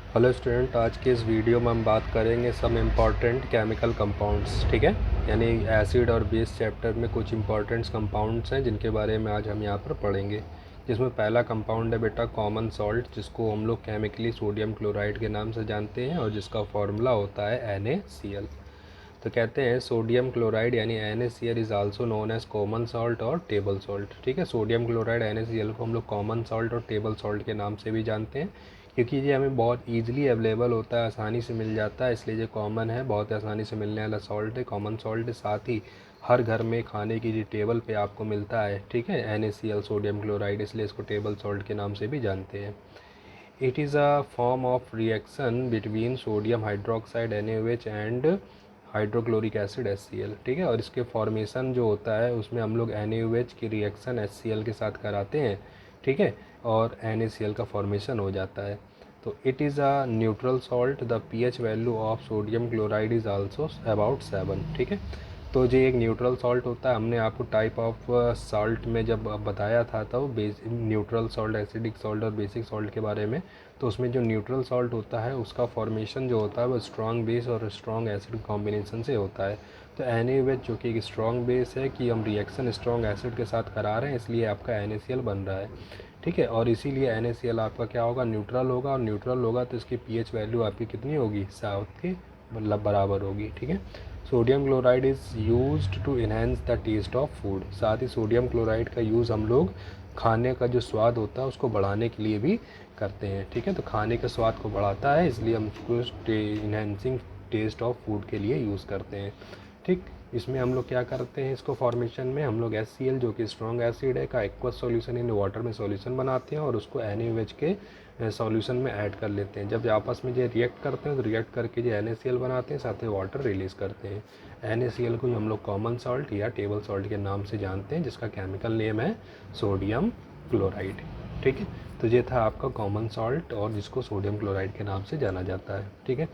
Hello student, आज के इस वीडियो में हम बात करेंगे सम इम्पॉर्टेंट केमिकल कंपाउंड्स। ठीक है, यानी एसिड और बेस चैप्टर में कुछ इंपॉर्टेंट कंपाउंड्स हैं जिनके बारे में आज हम यहाँ पर पढ़ेंगे। जिसमें पहला कंपाउंड है बेटा कॉमन सॉल्ट, जिसको हम लोग केमिकली सोडियम क्लोराइड के नाम से जानते हैं और जिसका फॉर्मूला होता है NaCl। तो कहते हैं सोडियम क्लोराइड यानी NaCl is also known as common salt और टेबल सॉल्ट। ठीक है, सोडियम क्लोराइड NaCl को हम लोग कॉमन सॉल्ट और टेबल सॉल्ट के नाम से भी जानते हैं, क्योंकि ये हमें बहुत ईजिली अवेलेबल होता है, आसानी से मिल जाता है, इसलिए ये कॉमन है, बहुत आसानी से मिलने वाला सॉल्ट है, कॉमन सॉल्ट है। साथ ही हर घर में खाने की जो टेबल पे आपको मिलता है, ठीक है, NaCl सोडियम क्लोराइड, इसलिए इसको टेबल सॉल्ट के नाम से भी जानते हैं। It is a form of reaction between sodium hydroxide NaOH and hydrochloric acid HCl। ठीक है, और इसके फॉर्मेशन जो होता है उसमें हम लोग NaOH की रिएक्शन HCl के साथ कराते हैं, ठीक है, और NaCl का फॉर्मेशन हो जाता है। तो it is a neutral salt, the pH value of sodium chloride is also about 7। ठीक है, तो ये एक न्यूट्रल सॉल्ट होता है। हमने आपको टाइप ऑफ सॉल्ट में जब बताया था तो न्यूट्रल सॉल्ट, एसिडिक सॉल्ट और बेसिक सॉल्ट के बारे में, तो उसमें जो न्यूट्रल सॉल्ट होता है उसका फॉर्मेशन जो होता है वो स्ट्रॉन्ग बेस और स्ट्रॉन्ग एसिड कॉम्बिनेशन से होता है। तो NaOH जो कि एक स्ट्रॉन्ग बेस है कि हम रिएक्शन स्ट्रॉन्ग एसिड के साथ करा रहे हैं, इसलिए आपका NaCl बन रहा है। ठीक है, और इसीलिए NaCl आपका क्या होगा, न्यूट्रल होगा, और न्यूट्रल होगा तो इसकी pH वैल्यू आपकी कितनी होगी, 7 के मतलब बराबर होगी। ठीक है, sodium chloride is used to enhance the taste of food. साथ ही सोडियम क्लोराइड का यूज़ हम लोग खाने का जो स्वाद होता है उसको बढ़ाने के लिए भी करते हैं। ठीक है, तो खाने के स्वाद को बढ़ाता है, इसलिए हम उसको इन्हेंसिंग टेस्ट ऑफ फूड के लिए यूज़ करते हैं। ठीक, इसमें हम लोग क्या करते हैं, इसको फॉर्मेशन में हम लोग HCl जो कि स्ट्रॉन्ग एसिड है का एक्वस सॉल्यूशन इन वाटर में सॉल्यूशन बनाते हैं और उसको NaOH के सॉल्यूशन में ऐड कर लेते हैं। जब आपस में ये रिएक्ट करते हैं तो रिएक्ट करके जो NaCl बनाते हैं, साथ में वाटर रिलीज़ करते हैं। NaCl को हम लोग कॉमन सॉल्ट या टेबल सॉल्ट के नाम से जानते हैं, जिसका केमिकल नेम है सोडियम क्लोराइड। ठीक है, तो ये था आपका कॉमन सॉल्ट और जिसको सोडियम क्लोराइड के नाम से जाना जाता है। ठीक है,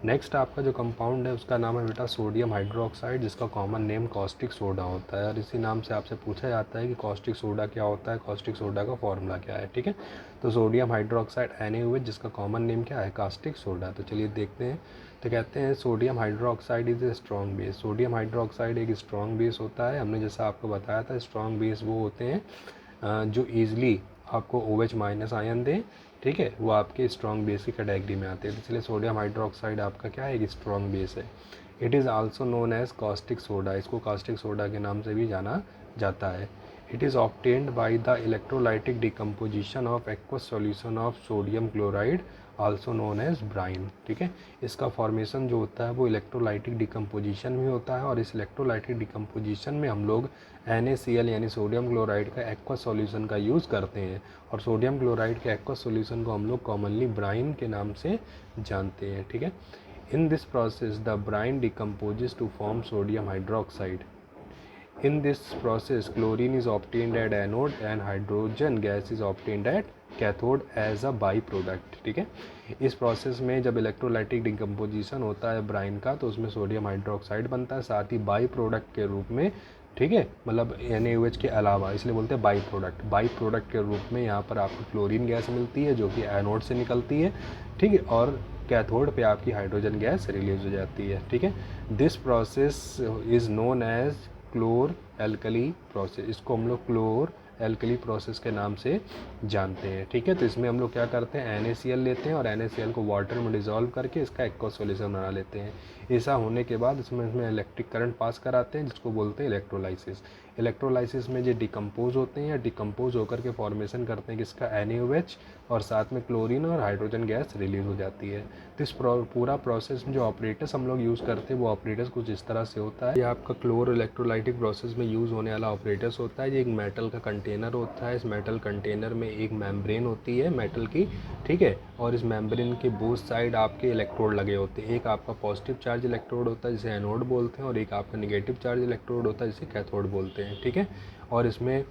नेक्स्ट आपका जो कंपाउंड है उसका नाम है बेटा सोडियम हाइड्रोक्साइड, जिसका कॉमन नेम कॉस्टिक सोडा होता है, और इसी नाम से आपसे पूछा जाता है कि कॉस्टिक सोडा क्या होता है, कॉस्टिक सोडा का फॉर्मूला क्या है। ठीक है, तो सोडियम हाइड्रोक्साइड NaOH जिसका कॉमन नेम क्या है, कास्टिक सोडा। तो चलिए देखते हैं। तो कहते हैं sodium hydroxide is a strong base. Sodium hydroxide एक स्ट्रॉन्ग बेस होता है। हमने जैसा आपको बताया था, स्ट्रॉन्ग बेस वो होते हैं जो ईजिली आपको OH माइनस आयन दें। ठीक है, वो आपके स्ट्रॉन्ग बेस की कैटेगरी में आते हैं, तो इसलिए सोडियम हाइड्रोक्साइड आपका क्या है, एक स्ट्रॉन्ग बेस है। It is also known as caustic soda, इसको कॉस्टिक सोडा के नाम से भी जाना जाता है। It is obtained by the electrolytic decomposition of aqueous solution of sodium chloride also known as brine. ठीक है, इसका फॉर्मेशन जो होता है वो इलेक्ट्रोलाइटिक डिकम्पोजिशन में होता है, और इस इलेक्ट्रोलाइटिक डिकम्पोजिशन में हम लोग NaCl यानी सोडियम क्लोराइड का एक्वस सॉल्यूशन का यूज़ करते हैं, और सोडियम क्लोराइड के एक्वस सॉल्यूशन को हम लोग कॉमनली ब्राइन के नाम से जानते हैं। ठीक है, in this process the brine decomposes to form sodium hydroxide. In this process, chlorine is obtained at anode and hydrogen gas is obtained at cathode as a by product. ठीक है, इस प्रोसेस में जब इलेक्ट्रोलाइटिक डिकम्पोजिशन होता है Bryan का, तो उसमें सोडियम हाइड्रोक्साइड बनता है, साथ ही बाई प्रोडक्ट के रूप में, ठीक है, मतलब NaOH के अलावा, इसलिए बोलते हैं बाई प्रोडक्ट। बाई प्रोडक्ट के रूप में यहाँ पर आपको क्लोरीन गैस मिलती है जो कि एनोड से निकलती है। ठीक है, और कैथोड पे आपकी हाइड्रोजन गैस रिलीज हो जाती है। ठीक है, this process is known as chlor alkali process, इसको हम लोग क्लोर एल्कली प्रोसेस के नाम से जानते हैं। ठीक है, तो इसमें हम लोग क्या करते हैं, NaCl लेते हैं और NaCl को वाटर में डिज़ोल्व करके इसका एक्वस सॉल्यूशन बना लेते हैं। ऐसा होने के बाद इसमें इलेक्ट्रिक करंट पास कराते हैं, जिसको बोलते हैं इलेक्ट्रोलाइसिस। इलेक्ट्रोलाइसिस में ये डिकम्पोज होते हैं या डिकम्पोज होकर के फॉर्मेशन करते हैं किसका, NaOH, और साथ में क्लोरीन और हाइड्रोजन गैस रिलीज हो जाती है। तो इस पूरा प्रोसेस में जो ऑपरेटर्स हम लोग यूज़ करते हैं वो ऑपरेटर्स कुछ इस तरह से होता है। ये आपका क्लोर इलेक्ट्रोलाइटिक प्रोसेस में यूज़ होने वाला ऑपरेटर्स होता है। ये एक मेटल का कंटेनर होता है, इस मेटल कंटेनर में एक मेम्ब्रेन होती है मेटल की। ठीक है, और इस मेम्ब्रेन के बोथ साइड आपके इलेक्ट्रोड लगे होते हैं। एक आपका पॉजिटिव चार्ज इलेक्ट्रोड होता है जिसे एनोड बोलते हैं, और एक आपका निगेटिव चार्ज इलेक्ट्रोड होता है जिसे कैथोड बोलते हैं। ठीक है, और इसमें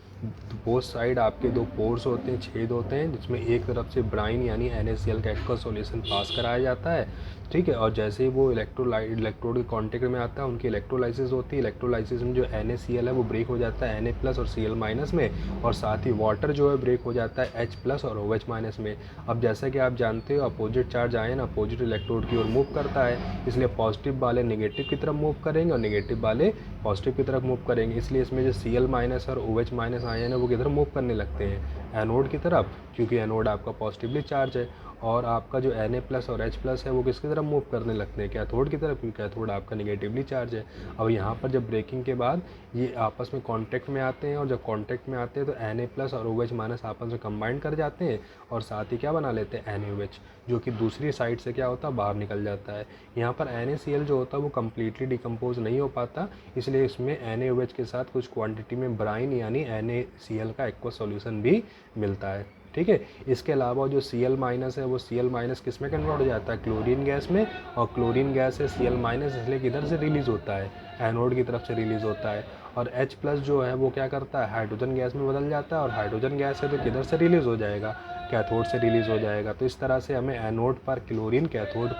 बोथ साइड आपके दो पोर्स होते हैं, छेद होते हैं, जिसमें एक तरफ से ब्राइन यानी NaCl का एक्वस सॉल्यूशन पास कराया जाता है, ठीक है। और जैसे ही वो इलेक्ट्रोड के कॉन्टेक्ट में आता है, उनकी इलेक्ट्रोलाइसिस होती है। इलेक्ट्रोलाइसिस में जो NaCl है वो ब्रेक हो जाता है Na+ और Cl- में, और साथ ही वाटर जो है ब्रेक हो जाता है H+ और OH- में। अब जैसा कि आप जानते हो, opposite charge ion opposite electrode की ओर मूव करता है, इसलिए पॉजिटिव वाले नेगेटिव की तरफ मूव करेंगे और नेगेटिव वाले पॉजिटिव की तरफ मूव करेंगे। इसलिए इसमें जो Cl- और OH- आयन है वो किधर मूव करने लगते हैं, एनोड की तरफ, क्योंकि एनोड आपका पॉजिटिवली चार्ज है। और आपका जो Na+ और H+ है वो किसकी तरफ मूव करने लगते हैं, कैथोड की तरफ, क्योंकि कैथोड आपका नेगेटिवली चार्ज है। अब यहाँ पर जब ब्रेकिंग के बाद ये आपस में कांटेक्ट में आते हैं, और जब कांटेक्ट में आते हैं तो Na+ और OH- आपस में कंबाइन कर जाते हैं, और साथ ही क्या बना लेते हैं, NaOH, जो कि दूसरी साइड से क्या होता है, बाहर निकल जाता है। यहाँ पर NaCl जो होता है वो कम्प्लीटली डिकम्पोज नहीं हो पाता, इसलिए इसमें NaOH के साथ कुछ क्वांटिटी में ब्राइन यानी NaCl का एक्वस सॉल्यूशन भी मिलता है, ठीक है। इसके अलावा जो Cl- है वो Cl- किस में कन्वर्ट हो जाता है, क्लोरीन गैस में, और क्लोरीन गैस है Cl- इसलिए किधर से रिलीज़ होता है, एनोड की तरफ से रिलीज़ होता है। और H+ जो है वो क्या करता है, हाइड्रोजन गैस में बदल जाता है, और हाइड्रोजन गैस है तो किधर से रिलीज़ हो जाएगा, कैथोड से रिलीज़ हो जाएगा। तो इस तरह से हमें एनोड पर क्लोरीन, कैथोड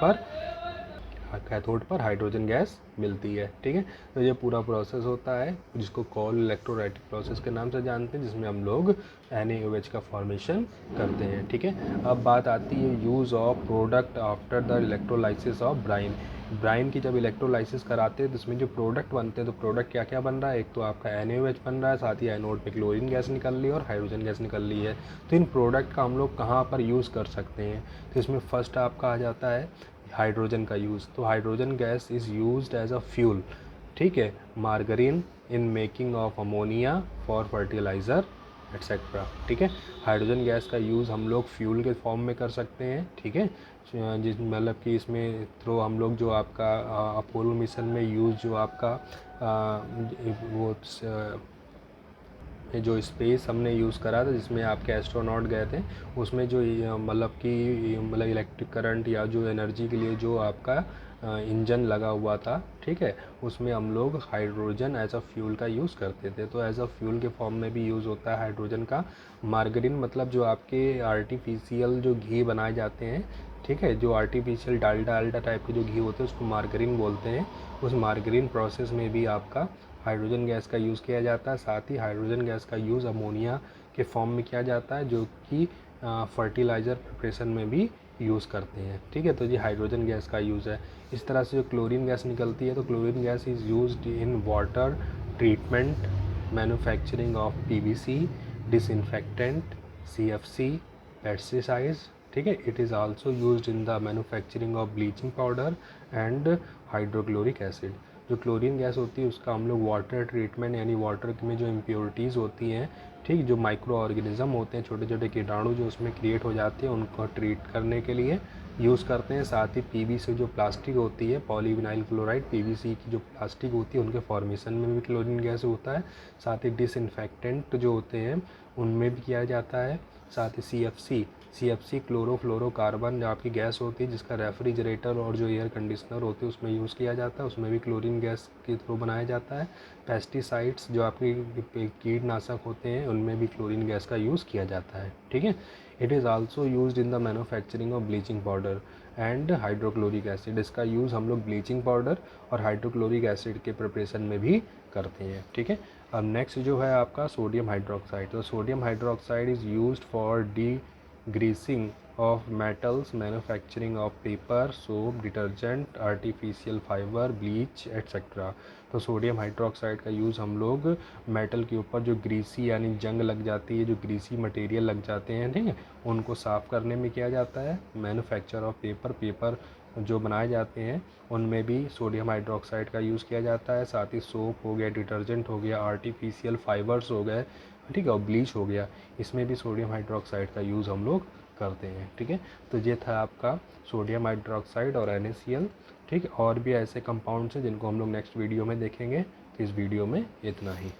पर हाइड्रोजन गैस मिलती है, ठीक है। तो ये पूरा प्रोसेस होता है जिसको कॉल इलेक्ट्रोलाइटिक प्रोसेस के नाम से जानते हैं, जिसमें हम लोग NaOH का फॉर्मेशन करते हैं, ठीक है। अब बात आती है use of product after the electrolysis of brine. Brine की जब इलेक्ट्रोलाइसिस कराते हैं तो इसमें जो प्रोडक्ट बनते हैं, तो प्रोडक्ट क्या क्या बन रहा है, एक तो आपका NaOH बन रहा है, साथ ही एनोड पे क्लोरीन गैस निकल रही है और हाइड्रोजन गैस निकल रही है। तो इन प्रोडक्ट का हम लोग कहाँ पर यूज़ कर सकते हैं, तो इसमें फर्स्ट आपका आ जाता है हाइड्रोजन का यूज़। तो hydrogen gas is used as a fuel, ठीक है, margarine in making of ammonia for fertiliser etcetera, ठीक है। हाइड्रोजन गैस का यूज़ हम लोग फ्यूल के फॉर्म में कर सकते हैं, ठीक है। जिस मतलब कि इसमें थ्रो हम लोग जो आपका अपोलो मिशन में यूज़ जो आपका वो जो स्पेस हमने यूज़ करा था, जिसमें आपके एस्ट्रोनॉट गए थे, उसमें जो मतलब कि मतलब इलेक्ट्रिक करंट या जो एनर्जी के लिए जो आपका इंजन लगा हुआ था, ठीक है, उसमें हम लोग हाइड्रोजन एज अ फ्यूल का यूज़ करते थे। तो एज अ फ्यूल के फॉर्म में भी यूज़ होता है हाइड्रोजन का। मार्गरीन मतलब जो आपके आर्टिफिशियल जो घी बनाए जाते हैं, ठीक है, जो आर्टिफिशियल डालडा टाइप के जो घी होते हैं उसको मार्गरीन बोलते हैं। उस मार्गरीन प्रोसेस में भी आपका हाइड्रोजन गैस का यूज़ किया जाता है। साथ ही हाइड्रोजन गैस का यूज़ अमोनिया के फॉर्म में किया जाता है, जो कि फर्टिलाइज़र प्रिपरेशन में भी यूज़ करते हैं, ठीक है। तो ये हाइड्रोजन गैस का यूज़ है। इस तरह से जो क्लोरीन गैस निकलती है, तो chlorine gas is used in water treatment, manufacturing of PVC, disinfectant, CFC, pesticides, ठीक है। It is also used in the manufacturing of bleaching powder and hydrochloric acid. जो क्लोरीन गैस होती है उसका हम लोग वाटर ट्रीटमेंट यानी वाटर में जो इम्प्योरिटीज़ होती हैं, ठीक, जो माइक्रो ऑर्गेनिज्म होते हैं, छोटे छोटे कीटाणु जो उसमें क्रिएट हो जाते हैं, उनको ट्रीट करने के लिए यूज़ करते हैं। साथ ही PVC जो प्लास्टिक होती है, पॉलीविनाइल क्लोराइड, PVC की जो प्लास्टिक होती है, उनके फॉर्मेशन में भी क्लोरीन गैस होता है। साथ ही डिसइंफेक्टेंट जो होते हैं उनमें भी किया जाता है। साथ ही CFC क्लोरोफ्लोरोकार्बन जो आपकी गैस होती है, जिसका रेफ्रिजरेटर और जो एयर कंडीशनर होते हैं उसमें यूज़ किया जाता है, उसमें भी क्लोरीन गैस के थ्रू बनाया जाता है। पेस्टिसाइड्स जो आपके कीटनाशक होते हैं उनमें भी क्लोरीन गैस का यूज़ किया जाता है, ठीक है। It is also used in the manufacturing of bleaching powder and hydrochloric acid. इसका यूज़ हम लोग ब्लीचिंग पाउडर और हाइड्रोक्लोरिक एसिड के प्रिपरेशन में भी करते हैं, ठीक है। अब नेक्स्ट जो है आपका सोडियम हाइड्रोक्साइड। तो sodium hydroxide is used for greasing of metals, manufacturing of paper, soap, detergent, artificial fiber, bleach etc. तो सोडियम हाइड्रोक्साइड का यूज़ हम लोग मेटल के ऊपर जो ग्रीसी यानी जंग लग जाती है, जो ग्रीसी मटेरियल लग जाते हैं, ठीक है, उनको साफ़ करने में किया जाता है। मैन्युफैक्चर ऑफ पेपर जो बनाए जाते हैं उनमें भी सोडियम हाइड्रोक्साइड का यूज़ किया जाता है। साथ ही सोप हो गया, डिटर्जेंट हो गया, आर्टिफिशियल फाइबर्स हो गए, ठीक है, और ब्लीच हो गया, इसमें भी सोडियम हाइड्रोक्साइड का यूज़ हम लोग करते हैं, ठीक है। तो ये था आपका सोडियम हाइड्रोक्साइड और NaCl, ठीक है। और भी ऐसे कंपाउंड्स हैं जिनको हम लोग नेक्स्ट वीडियो में देखेंगे। तो इस वीडियो में इतना ही।